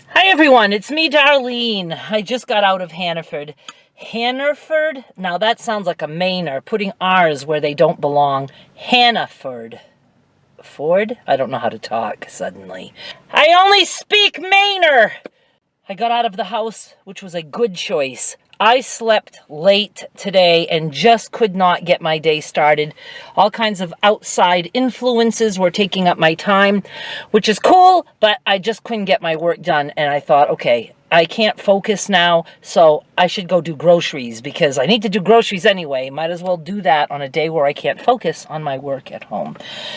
Hi everyone, it's me, Darlene. I just got out of Hannaford. Hannaford? Now that sounds like a Mainer, putting R's where they don't belong. Hannaford. Ford? I don't know how to talk suddenly. I only speak Mainer! I got out of the house, which was a good choice. I slept late today and just could not get my day started. All kinds of outside influences were taking up my time, which is cool, but I just couldn't get my work done. And I thought, okay, I can't focus now, so I should go do groceries because I need to do groceries anyway. Might as well do that on a day where I can't focus on my work at home.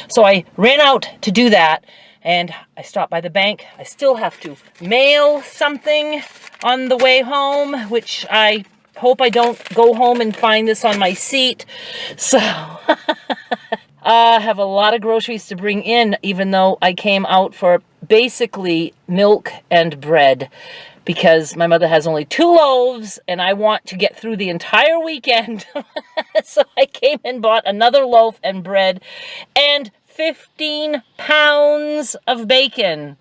So I ran out to do that. And I stopped by the bank. I still have to mail something on the way home, which I hope I don't go home and find this on my seat. So I have a lot of groceries to bring in, even though I came out for basically milk and bread, because my mother has only 2 loaves and I want to get through the entire weekend. So I came and bought another loaf and bread and 15 pounds of bacon,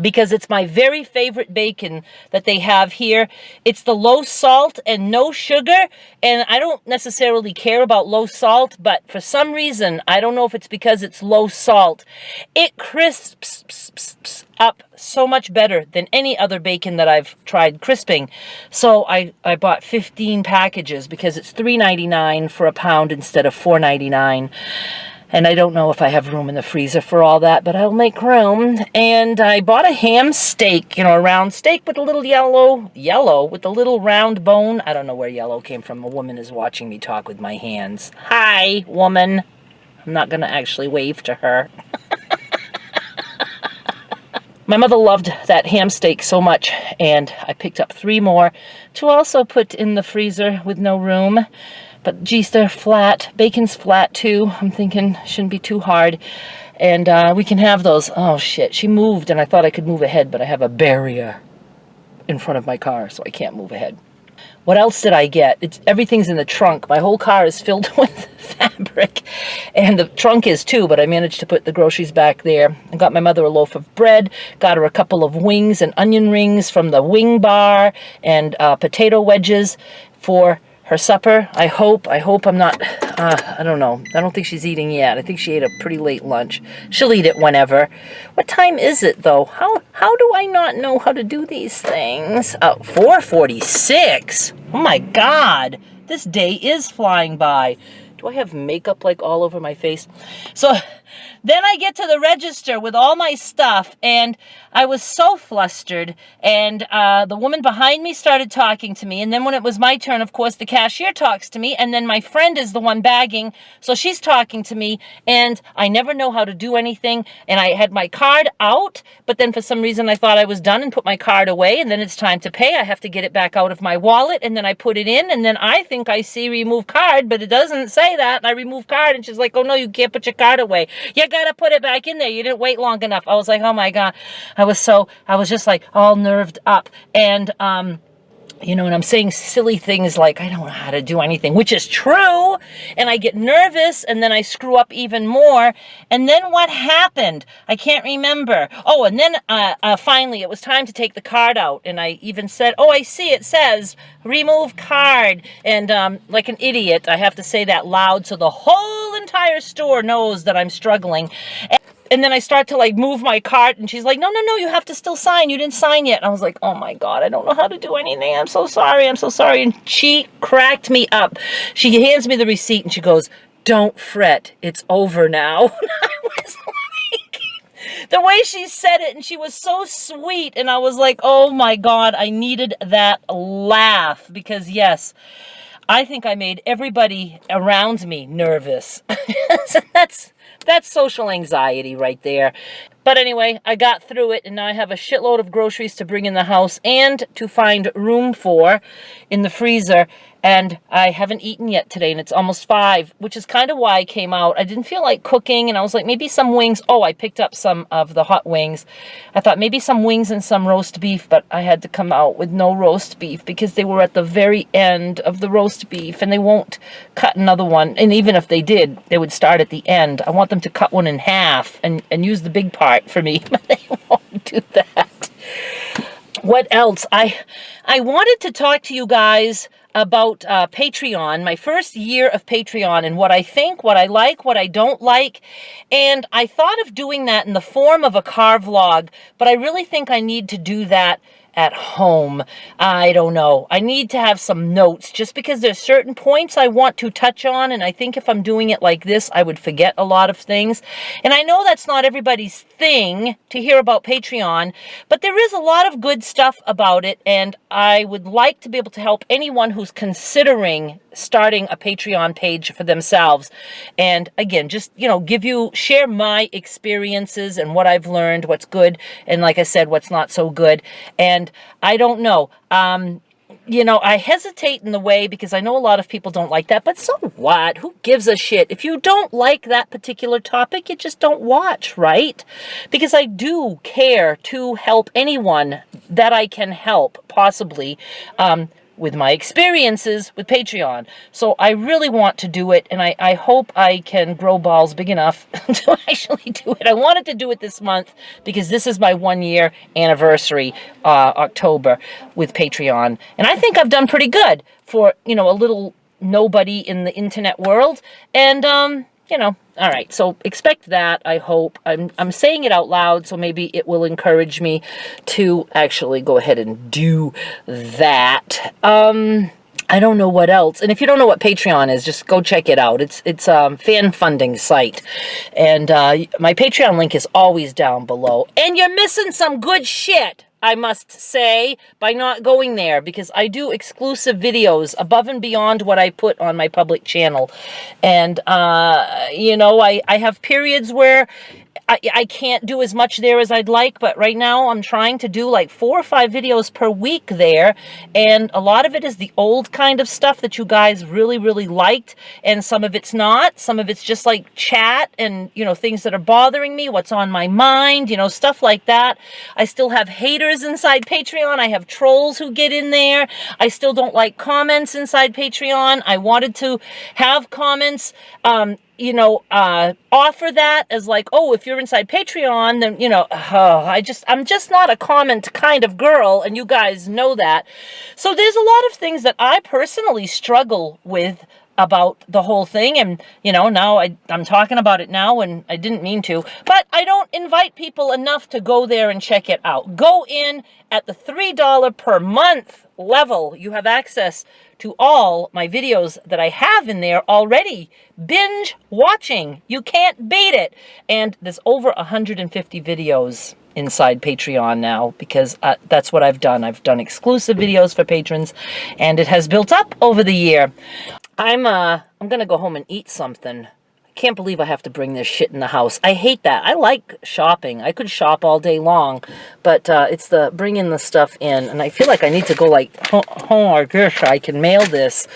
because it's my very favorite bacon that they have here. It's the low salt and no sugar, and I don't necessarily care about low salt, but for some reason, I don't know if it's because it's low salt, it crisps up so much better than any other bacon that I've tried crisping. So I bought 15 packages because it's $3.99 for a pound instead of $4.99. And I don't know if I have room in the freezer for all that, but I'll make room. And I bought a ham steak, a round steak with a little yellow with a little round bone. I don't know where yellow came from. A woman is watching me talk with my hands. Hi, woman. I'm not going to actually wave to her. My mother loved that ham steak so much, and I picked up 3 more to also put in the freezer with no room. But geez, they're flat. Bacon's flat too. I'm thinking shouldn't be too hard. And we can have those. Oh shit, she moved and I thought I could move ahead, but I have a barrier in front of my car, so I can't move ahead. What else did I get? Everything's in the trunk. My whole car is filled with fabric. And the trunk is too, but I managed to put the groceries back there. I got my mother a loaf of bread, got her a couple of wings and onion rings from the wing bar, and potato wedges for her supper. I hope I'm not, I don't know. I don't think she's eating yet. I think she ate a pretty late lunch. She'll eat it whenever. What time is it though? How do I not know how to do these things? 4:46. Oh my God. This day is flying by. Do I have makeup like all over my face? So then I get to the register with all my stuff, and I was so flustered, and the woman behind me started talking to me, and then when it was my turn, of course, the cashier talks to me, and then my friend is the one bagging, so she's talking to me, and I never know how to do anything, and I had my card out, but then for some reason I thought I was done and put my card away, and then it's time to pay. I have to get it back out of my wallet, and then I put it in, and then I think I see remove card, but it doesn't say that, and I remove card, and she's like, oh no, you can't put your card away. You gotta put it back in there. You didn't wait long enough. I was like, oh my God. I was just like all nerved up. And, and I'm saying silly things like, I don't know how to do anything, which is true. And I get nervous and then I screw up even more. And then what happened? I can't remember. Oh, and then finally it was time to take the card out. And I even said, oh, I see it says remove card. And like an idiot, I have to say that loud so the whole entire store knows that I'm struggling. And then I start to like move my cart, and she's like, no, you have to still sign. You didn't sign yet. And I was like, oh my God, I don't know how to do anything. I'm so sorry. And she cracked me up. She hands me the receipt and she goes, don't fret. It's over now. And I was like, the way she said it, and she was so sweet. And I was like, oh my God, I needed that laugh, because yes, I think I made everybody around me nervous. That's social anxiety right there. But anyway, I got through it, and now I have a shitload of groceries to bring in the house and to find room for in the freezer. And I haven't eaten yet today, and it's almost 5, which is kind of why I came out. I didn't feel like cooking, and I was like, maybe some wings. Oh, I picked up some of the hot wings. I thought maybe some wings and some roast beef, but I had to come out with no roast beef because they were at the very end of the roast beef, and they won't cut another one. And even if they did, they would start at the end. I want them to cut one in half and use the big part for me, but they won't do that. What else? I wanted to talk to you guys about Patreon, my first year of Patreon, and what I think, what I like, what I don't like. And I thought of doing that in the form of a car vlog, but I really think I need to do that at home. I don't know. I need to have some notes just because there's certain points I want to touch on, and I think if I'm doing it like this, I would forget a lot of things. And I know that's not everybody's thing to hear about Patreon, but there is a lot of good stuff about it, and I would like to be able to help anyone who's considering starting a Patreon page for themselves. And again, just, share my experiences and what I've learned, what's good, and like I said, what's not so good. And I don't know. I hesitate in the way because I know a lot of people don't like that, but so what? Who gives a shit? If you don't like that particular topic, you just don't watch, right? Because I do care to help anyone that I can help, possibly, with my experiences with Patreon. So I really want to do it, and I hope I can grow balls big enough to actually do it. I wanted to do it this month because this is my 1-year anniversary, October, with Patreon. And I think I've done pretty good for, a little nobody in the internet world. And, all right, so expect that, I hope. I'm saying it out loud, so maybe it will encourage me to actually go ahead and do that. I don't know what else. And if you don't know what Patreon is, just go check it out. It's a fan funding site. And my Patreon link is always down below. And you're missing some good shit, I must say, by not going there, because I do exclusive videos above and beyond what I put on my public channel. And, I have periods where I can't do as much there as I'd like, but right now I'm trying to do like 4 or 5 videos per week there, and a lot of it is the old kind of stuff that you guys really, really liked, and some of it's not. Some of it's just like chat and, things that are bothering me, what's on my mind, stuff like that. I still have haters inside Patreon. I have trolls who get in there. I still don't like comments inside Patreon. I wanted to have comments, offer that as like, oh, if you're inside Patreon, then, I'm just not a comment kind of girl, and you guys know that. So there's a lot of things that I personally struggle with about the whole thing, and, now I'm talking about it now, and I didn't mean to, but I don't invite people enough to go there and check it out. Go in at the $3 per month level. You have access to all my videos that I have in there already. Binge watching. You can't beat it. And there's over 150 videos inside Patreon now, because that's what I've done. I've done exclusive videos for patrons, and it has built up over the year. I'm gonna go home and eat something. Can't believe I have to bring this shit in the house. I hate that. I like shopping. I could shop all day long, but it's the bringing the stuff in, and I feel like I need to go like home or this. I can mail this.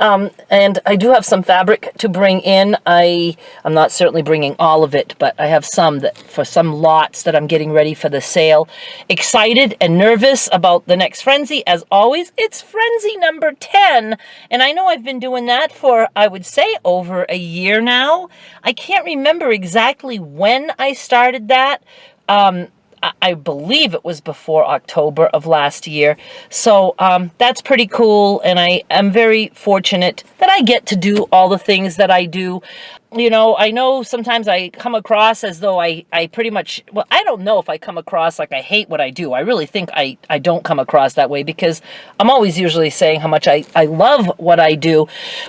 And I do have some fabric to bring in. I'm not certainly bringing all of it, but I have some that for some lots that I'm getting ready for the sale. Excited and nervous about the next frenzy. As always, it's frenzy number 10. And I know I've been doing that for, I would say, over a year now. I can't remember exactly when I started that. I believe it was before October of last year. So that's pretty cool, and I am very fortunate that I get to do all the things that I do. I know sometimes I come across as though I pretty much, well, I don't know if I come across like I hate what I do. I really think I don't come across that way, because I'm always usually saying how much I love what I do.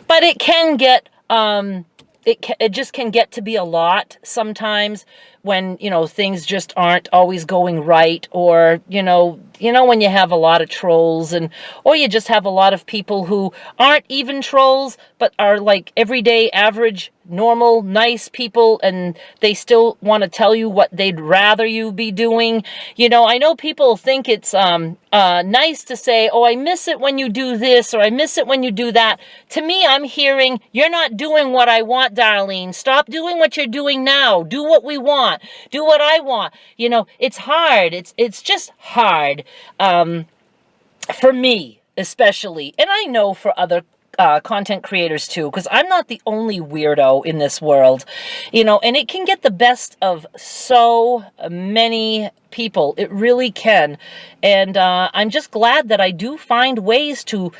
But it can get, it just can get to be a lot sometimes when, things just aren't always going right, or, when you have a lot of trolls, or you just have a lot of people who aren't even trolls, but are like everyday, average, normal, nice people, and they still want to tell you what they'd rather you be doing. I know people think it's nice to say, oh, I miss it when you do this, or I miss it when you do that. To me, I'm hearing, you're not doing what I want, Darlene. Stop doing what you're doing now. Do what we want. Do what I want. It's hard. It's just hard for me, especially. And I know for other content creators too, because I'm not the only weirdo in this world, you know, and it can get the best of so many people. It really can. And I'm just glad that I do find ways to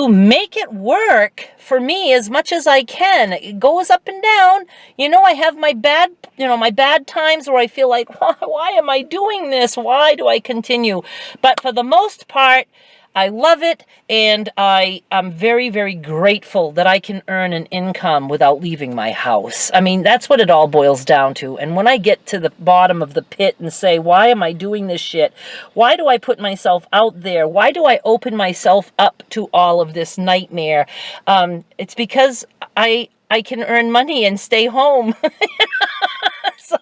make it work for me as much as I can. It goes up and down. You know, I have my bad, my bad times where I feel like, why am I doing this? Why do I continue? But for the most part, I love it, and I am very, very grateful that I can earn an income without leaving my house. I mean, that's what it all boils down to. And when I get to the bottom of the pit and say, why am I doing this shit? Why do I put myself out there? Why do I open myself up to all of this nightmare? It's because I can earn money and stay home. So...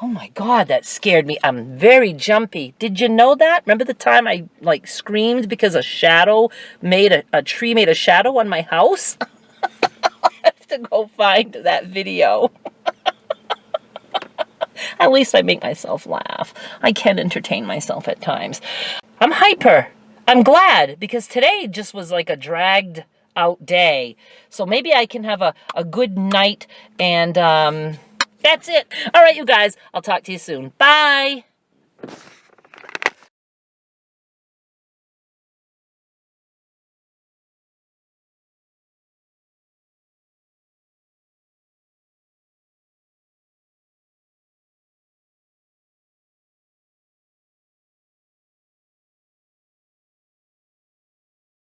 oh my God, that scared me. I'm very jumpy. Did you know that? Remember the time I like screamed because a shadow made a tree made a shadow on my house? I have to go find that video. At least I make myself laugh. I can entertain myself at times. I'm hyper. I'm glad because today just was like a dragged out day. So maybe I can have a good night and that's it. All right, you guys. I'll talk to you soon. Bye.